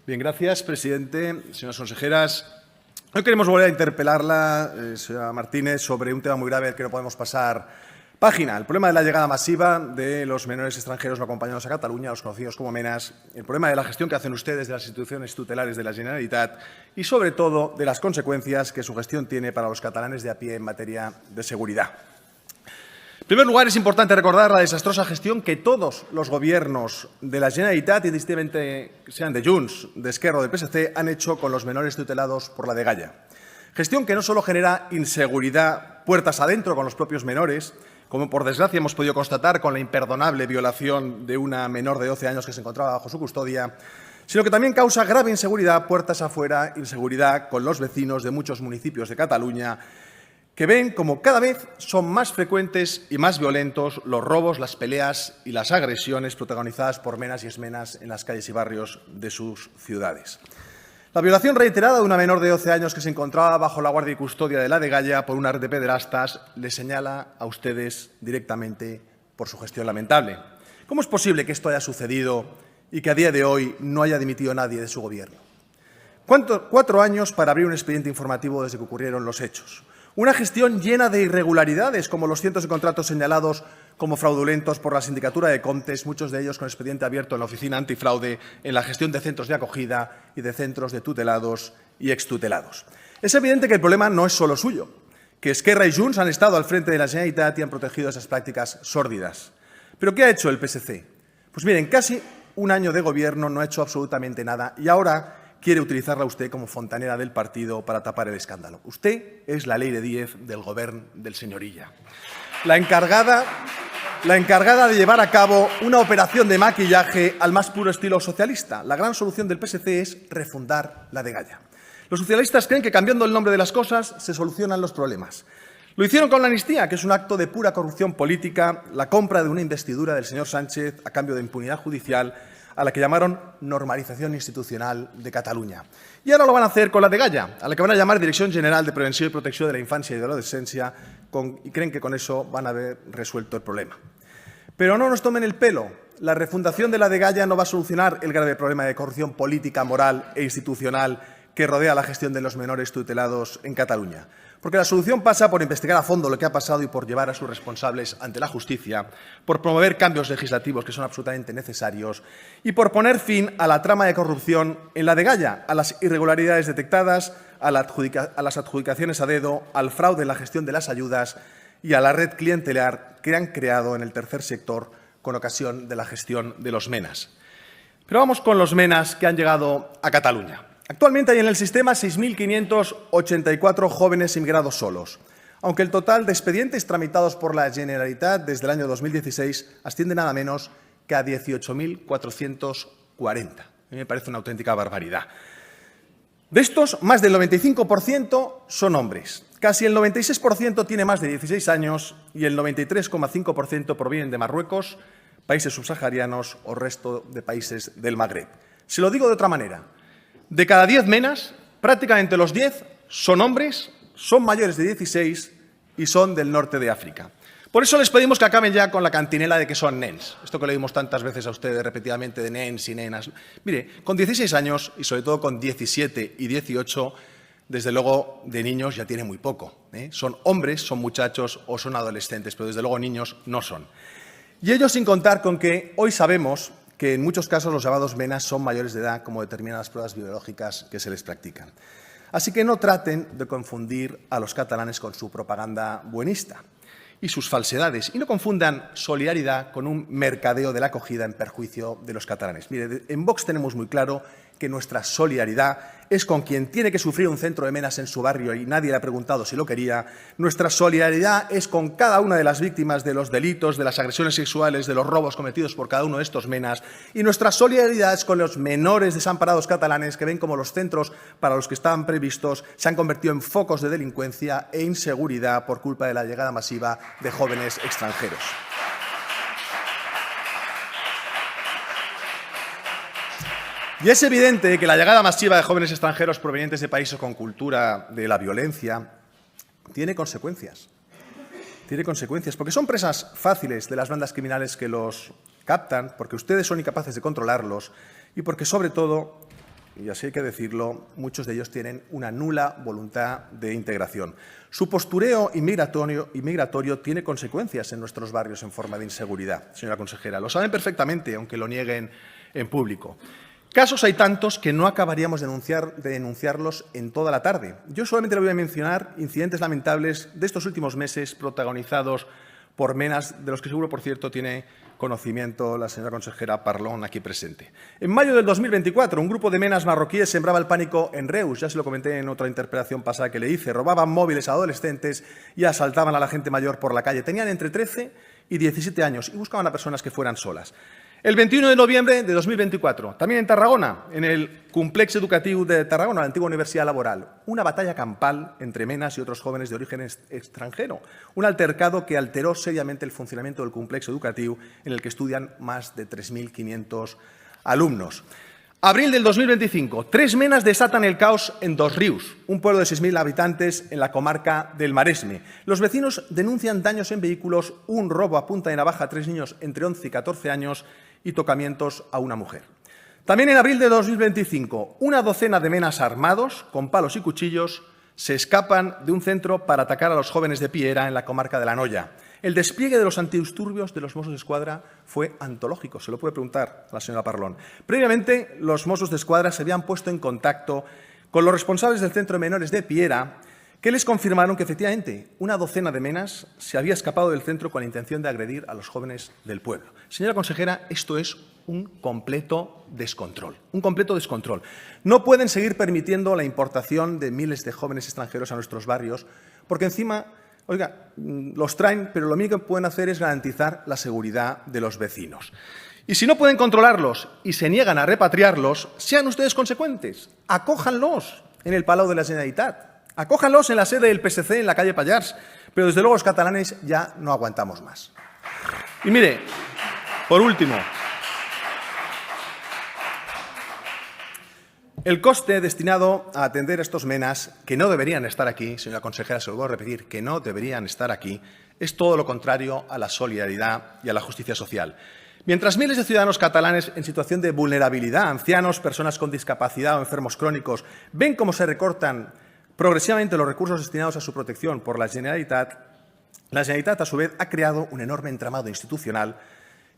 Bien, gracias, presidente. Señoras consejeras, hoy queremos volver a interpelarla, señora Martínez, sobre un tema muy grave al que no podemos pasar página. El problema de la llegada masiva de los menores extranjeros no acompañados a Cataluña, los conocidos como MENAs, el problema de la gestión que hacen ustedes de las instituciones tutelares de la Generalitat y, sobre todo, de las consecuencias que su gestión tiene para los catalanes de a pie en materia de seguridad. En primer lugar, es importante recordar la desastrosa gestión que todos los gobiernos de la Generalitat, indistintamente sean de Junts, de Esquerra o del PSC, han hecho con los menores tutelados por la degalla. Gestión que no solo genera inseguridad puertas adentro con los propios menores, como por desgracia hemos podido constatar con la imperdonable violación de una menor de 12 años que se encontraba bajo su custodia, sino que también causa grave inseguridad puertas afuera, inseguridad con los vecinos de muchos municipios de Cataluña, que ven como cada vez son más frecuentes y más violentos los robos, las peleas y las agresiones protagonizadas por menas y exmenas en las calles y barrios de sus ciudades. La violación reiterada de una menor de 12 años que se encontraba bajo la guardia y custodia de la degalla por una red de pederastas les señala a ustedes directamente por su gestión lamentable. ¿Cómo es posible que esto haya sucedido y que a día de hoy no haya dimitido nadie de su gobierno? 4 años para abrir un expediente informativo desde que ocurrieron los hechos. Una gestión llena de irregularidades, como los cientos de contratos señalados como fraudulentos por la Sindicatura de Comptes, muchos de ellos con expediente abierto en la Oficina Antifraude, en la gestión de centros de acogida y de centros de tutelados y extutelados. Es evidente que el problema no es solo suyo, que Esquerra y Junts han estado al frente de la Generalitat y han protegido esas prácticas sórdidas. ¿Pero qué ha hecho el PSC? Pues miren, casi un año de gobierno no ha hecho absolutamente nada y ahora quiere utilizarla usted como fontanera del partido para tapar el escándalo. Usted es la ley de Díez del gobierno del señor Illa, la encargada de llevar a cabo una operación de maquillaje al más puro estilo socialista. La gran solución del PSC es refundar la degalla. Los socialistas creen que cambiando el nombre de las cosas se solucionan los problemas. Lo hicieron con la amnistía, que es un acto de pura corrupción política, la compra de una investidura del señor Sánchez a cambio de impunidad judicial, a la que llamaron normalización institucional de Cataluña. Y ahora lo van a hacer con la degalla, a la que van a llamar Dirección General de Prevención y Protección de la Infancia y de la Adolescencia, y creen que con eso van a haber resuelto el problema. Pero no nos tomen el pelo. La refundación de la degalla no va a solucionar el grave problema de corrupción política, moral e institucional que rodea la gestión de los menores tutelados en Cataluña. Porque la solución pasa por investigar a fondo lo que ha pasado y por llevar a sus responsables ante la justicia, por promover cambios legislativos que son absolutamente necesarios y por poner fin a la trama de corrupción en la degalla, a las irregularidades detectadas, a las adjudicaciones a dedo, al fraude en la gestión de las ayudas y a la red clientelar que han creado en el tercer sector con ocasión de la gestión de los MENAs. Pero vamos con los MENAs que han llegado a Cataluña. Actualmente hay en el sistema 6.584 jóvenes inmigrados solos, aunque el total de expedientes tramitados por la Generalitat desde el año 2016 asciende nada menos que a 18.440. A mí me parece una auténtica barbaridad. De estos, más del 95% son hombres. Casi el 96% tiene más de 16 años y el 93,5% provienen de Marruecos, países subsaharianos o resto de países del Magreb. Se lo digo de otra manera. De cada 10 menas, prácticamente los 10 son hombres, son mayores de 16 y son del norte de África. Por eso les pedimos que acaben ya con la cantinela de que son nens. Esto que le dimos tantas veces a ustedes repetidamente de nens y nenas. Mire, con 16 años y sobre todo con 17 y 18, desde luego de niños ya tiene muy poco. Son hombres, son muchachos o son adolescentes, pero desde luego niños no son. Y ello sin contar con que hoy sabemos que en muchos casos los llamados MENAs son mayores de edad, como determinan las pruebas biológicas que se les practican. Así que no traten de confundir a los catalanes con su propaganda buenista y sus falsedades, y no confundan solidaridad con un mercadeo de la acogida en perjuicio de los catalanes. Mire, en Vox tenemos muy claro que nuestra solidaridad es con quien tiene que sufrir un centro de menas en su barrio y nadie le ha preguntado si lo quería. Nuestra solidaridad es con cada una de las víctimas de los delitos, de las agresiones sexuales, de los robos cometidos por cada uno de estos menas. Y nuestra solidaridad es con los menores desamparados catalanes que ven como los centros para los que estaban previstos se han convertido en focos de delincuencia e inseguridad por culpa de la llegada masiva de jóvenes extranjeros. Y es evidente que la llegada masiva de jóvenes extranjeros provenientes de países con cultura de la violencia tiene consecuencias. Tiene consecuencias, porque son presas fáciles de las bandas criminales que los captan, porque ustedes son incapaces de controlarlos y porque, sobre todo, y así hay que decirlo, muchos de ellos tienen una nula voluntad de integración. Su postureo inmigratorio tiene consecuencias en nuestros barrios en forma de inseguridad, señora consejera. Lo saben perfectamente, aunque lo nieguen en público. Casos hay tantos que no acabaríamos de denunciarlos en toda la tarde. Yo solamente le voy a mencionar incidentes lamentables de estos últimos meses protagonizados por menas, de los que seguro, por cierto, tiene conocimiento la señora consejera Parlon, aquí presente. En mayo del 2024, un grupo de menas marroquíes sembraba el pánico en Reus, ya se lo comenté en otra interpelación pasada que le hice, robaban móviles a adolescentes y asaltaban a la gente mayor por la calle. Tenían entre 13 y 17 años y buscaban a personas que fueran solas. El 21 de noviembre de 2024, también en Tarragona, en el Complex Educativo de Tarragona, la antigua Universidad Laboral, una batalla campal entre menas y otros jóvenes de origen extranjero. Un altercado que alteró seriamente el funcionamiento del complejo educativo en el que estudian más de 3.500 alumnos. Abril del 2025, 3 menas desatan el caos en Dos Ríos, un pueblo de 6.000 habitantes en la comarca del Maresme. Los vecinos denuncian daños en vehículos, un robo a punta de navaja a 3 niños entre 11 y 14 años y tocamientos a una mujer. También en abril de 2025, una docena de menas armados, con palos y cuchillos, se escapan de un centro para atacar a los jóvenes de Piera en la comarca de La Noya. El despliegue de los antidisturbios de los Mossos d'Esquadra fue antológico, se lo puede preguntar a la señora Parlon. Previamente, los Mossos d'Esquadra se habían puesto en contacto con los responsables del centro de menores de Piera, que les confirmaron que efectivamente una docena de menas se había escapado del centro con la intención de agredir a los jóvenes del pueblo. Señora consejera, esto es un completo descontrol, No pueden seguir permitiendo la importación de miles de jóvenes extranjeros a nuestros barrios, porque encima, oiga, los traen, pero lo único que pueden hacer es garantizar la seguridad de los vecinos. Y si no pueden controlarlos y se niegan a repatriarlos, sean ustedes consecuentes, acójanlos en el Palau de la Generalitat. Acójanlos en la sede del PSC en la calle Pallars, pero desde luego los catalanes ya no aguantamos más. Y mire, por último, el coste destinado a atender a estos menas, que no deberían estar aquí, señora consejera, se lo voy a repetir, que no deberían estar aquí, es todo lo contrario a la solidaridad y a la justicia social. Mientras miles de ciudadanos catalanes en situación de vulnerabilidad, ancianos, personas con discapacidad o enfermos crónicos, ven cómo se recortan progresivamente los recursos destinados a su protección por la Generalitat a su vez ha creado un enorme entramado institucional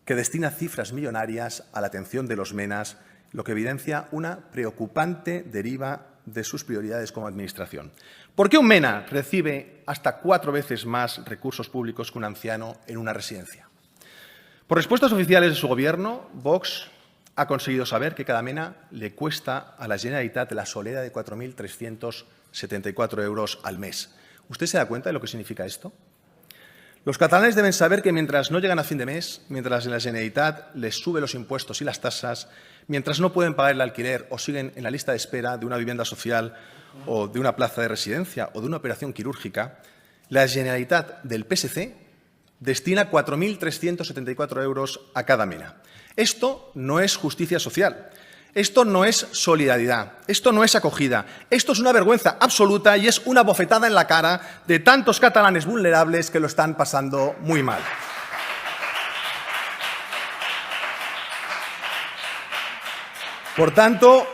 que destina cifras millonarias a la atención de los menas, lo que evidencia una preocupante deriva de sus prioridades como Administración. ¿Por qué un mena recibe hasta 4 veces más recursos públicos que un anciano en una residencia? Por respuestas oficiales de su Gobierno, Vox ha conseguido saber que cada mena le cuesta a la Generalitat la solera de 4.374 euros al mes. ¿Usted se da cuenta de lo que significa esto? Los catalanes deben saber que mientras no llegan a fin de mes, mientras la Generalitat les sube los impuestos y las tasas, mientras no pueden pagar el alquiler o siguen en la lista de espera de una vivienda social o de una plaza de residencia o de una operación quirúrgica, la Generalitat del PSC destina 4.374 euros a cada mena. Esto no es justicia social. Esto no es solidaridad, esto no es acogida, esto es una vergüenza absoluta y es una bofetada en la cara de tantos catalanes vulnerables que lo están pasando muy mal. Por tanto,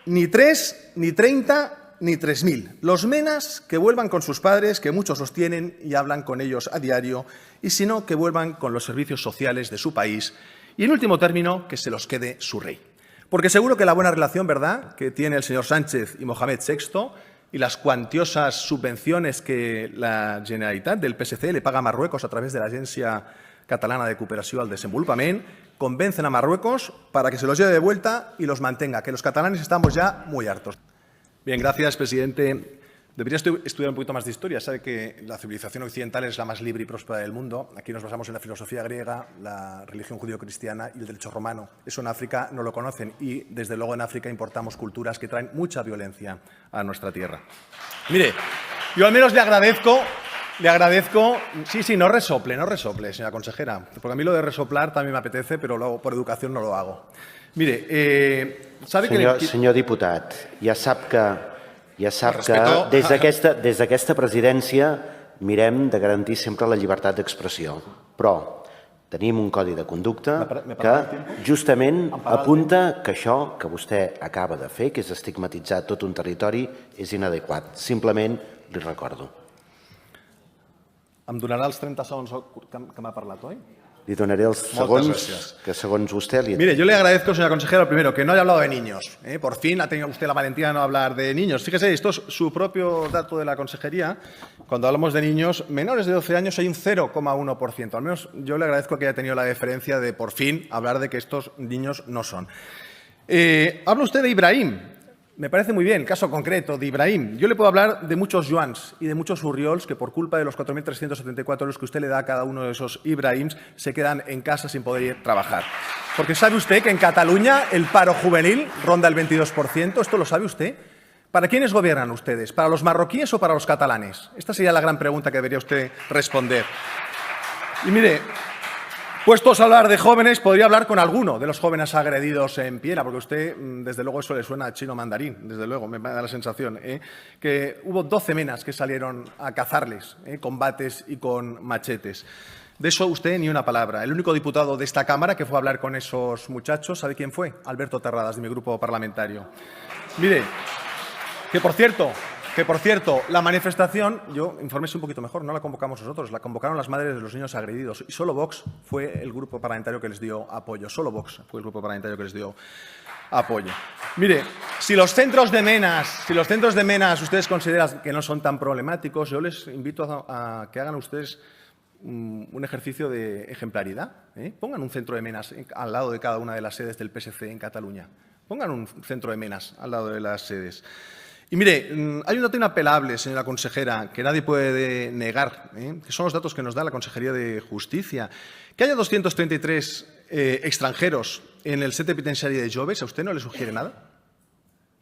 ni 3, ni 30, ni 3.000. Los menas que vuelvan con sus padres, que muchos los tienen y hablan con ellos a diario, y si no, que vuelvan con los servicios sociales de su país y, en último término, que se los quede su rey. Porque seguro que la buena relación, ¿verdad?, que tiene el señor Sánchez y Mohamed VI y las cuantiosas subvenciones que la Generalitat del PSC le paga a Marruecos a través de la Agencia Catalana de Cooperació al Desenvolupament, convencen a Marruecos para que se los lleve de vuelta y los mantenga, que los catalanes estamos ya muy hartos. Bien, gracias, presidente. Debería estudiar un poquito más de historia. Sabe que la civilización occidental es la más libre y próspera del mundo. Aquí nos basamos en la filosofía griega, la religión judío-cristiana y el derecho romano. Eso en África no lo conocen y, desde luego, en África importamos culturas que traen mucha violencia a nuestra tierra. Mire, yo al menos le agradezco. Sí, no resople, señora consejera, porque a mí lo de resoplar también me apetece, pero luego por educación no lo hago. Mire, sabe senyor diputat, ja sap que des d'aquesta presidència mirem de garantir sempre la llibertat d'expressió, però Tenim un codi de conducta ¿Me que parará el tiempo? justament pararà el apunta que això que vostè acaba de fer, que és estigmatitzar tot un territori, és inadequat. Simplement li recordo. Em donarà els 30 segons que m'ha parlat, oi? Li donaré els segons que segons vostè li... Mire, yo le agradezco, señora consejera, primero, que no haya hablado de niños. Por fin ha tenido usted la valentía de no hablar de niños. Fíjese, esto es su propio dato de la consejería. Cuando hablamos de niños menores de 12 años hay un 0,1%. Al menos yo le agradezco que haya tenido la deferencia de, por fin, hablar de que estos niños no son. Habla usted de Ibrahim. Me parece muy bien el caso concreto de Ibrahim. Yo le puedo hablar de muchos Joans y de muchos Urriols que por culpa de los 4.374 euros que usted le da a cada uno de esos Ibrahims se quedan en casa sin poder ir a trabajar. Porque sabe usted que en Cataluña el paro juvenil ronda el 22%. ¿Esto lo sabe usted? ¿Para quiénes gobiernan ustedes? ¿Para los marroquíes o para los catalanes? Esta sería la gran pregunta que debería usted responder. Y mire, puestos a hablar de jóvenes, podría hablar con alguno de los jóvenes agredidos en Piera, porque a usted, desde luego, eso le suena a chino mandarín, desde luego, me da la sensación, que hubo 12 menas que salieron a cazarles, con bates y con machetes. De eso usted ni una palabra. El único diputado de esta Cámara que fue a hablar con esos muchachos, ¿sabe quién fue? Alberto Terradas, de mi grupo parlamentario. Mire, que por cierto, la manifestación, yo infórmese un poquito mejor, no la convocamos nosotros, la convocaron las madres de los niños agredidos y solo Vox fue el grupo parlamentario que les dio apoyo. Solo Vox fue el grupo parlamentario que les dio apoyo. Mire, si los centros de menas ustedes consideran que no son tan problemáticos, yo les invito a que hagan ustedes un ejercicio de ejemplaridad. Pongan un centro de menas al lado de cada una de las sedes del PSC en Cataluña. Pongan un centro de menas al lado de las sedes. Y mire, hay un dato inapelable, señora consejera, que nadie puede negar, que son los datos que nos da la Consejería de Justicia. Que haya 233 extranjeros en el set penitenciario de Joves, ¿a usted no le sugiere nada?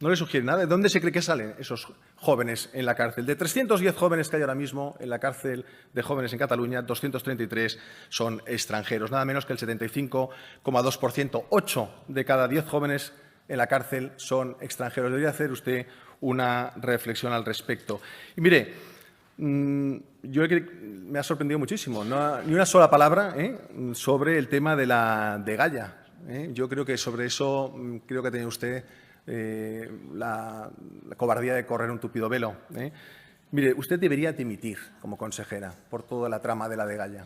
¿No le sugiere nada? ¿De dónde se cree que salen esos jóvenes en la cárcel? De 310 jóvenes que hay ahora mismo en la cárcel de jóvenes en Cataluña, 233 son extranjeros, nada menos que el 75,2%. 8 de cada 10 jóvenes en la cárcel son extranjeros. Debería hacer usted una reflexión al respecto. Y mire, me ha sorprendido muchísimo, ni una sola palabra sobre el tema de la Degalla. Yo creo que sobre eso creo que ha tenido usted la cobardía de correr un tupido velo. Mire, usted debería dimitir como consejera por toda la trama de la Degalla.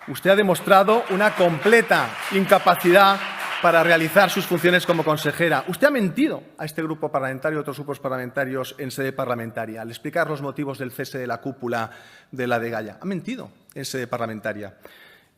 Usted ha demostrado una completa incapacidad para realizar sus funciones como consejera. Usted ha mentido a este grupo parlamentario y a otros grupos parlamentarios en sede parlamentaria al explicar los motivos del cese de la cúpula de la Degalla. Ha mentido en sede parlamentaria.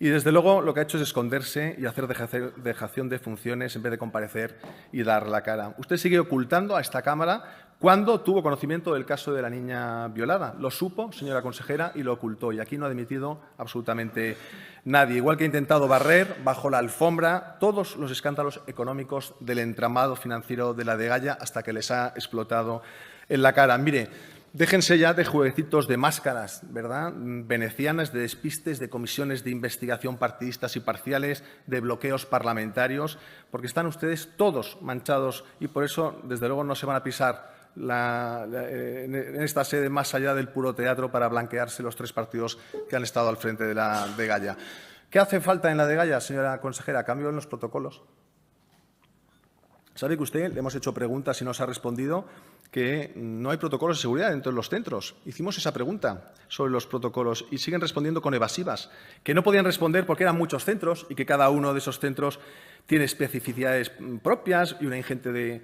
Y, desde luego, lo que ha hecho es esconderse y hacer dejación de funciones en vez de comparecer y dar la cara. Usted sigue ocultando a esta Cámara cuándo tuvo conocimiento del caso de la niña violada. Lo supo, señora consejera, y lo ocultó. Y aquí no ha dimitido absolutamente nadie. Igual que ha intentado barrer bajo la alfombra todos los escándalos económicos del entramado financiero de la Degalla hasta que les ha explotado en la cara. Mire, déjense ya de jueguecitos de máscaras, ¿verdad? Venecianas, de despistes, de comisiones de investigación partidistas y parciales, de bloqueos parlamentarios, porque están ustedes todos manchados y por eso, desde luego, no se van a pisar en esta sede más allá del puro teatro para blanquearse los 3 partidos que han estado al frente de la Degalla. ¿Qué hace falta en la Degalla, señora consejera? ¿Cambio en los protocolos? ¿Sabe que usted le hemos hecho preguntas y nos ha respondido que no hay protocolos de seguridad dentro de los centros? Hicimos esa pregunta sobre los protocolos y siguen respondiendo con evasivas, que no podían responder porque eran muchos centros y que cada uno de esos centros tiene especificidades propias y una ingente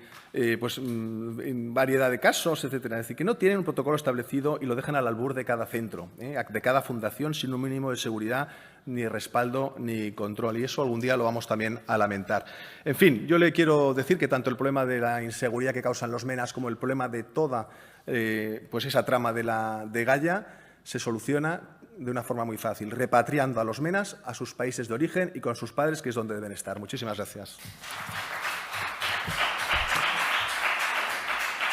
variedad de casos, etcétera. Es decir, que no tienen un protocolo establecido y lo dejan al albur de cada centro, de cada fundación, sin un mínimo de seguridad, ni respaldo, ni control. Y eso algún día lo vamos también a lamentar. En fin, yo le quiero decir que tanto el problema de la inseguridad que causan los menas como el problema de toda esa trama de la Degalla se soluciona de una forma muy fácil, repatriando a los menas a sus países de origen y con sus padres, que es donde deben estar. Muchísimas gracias.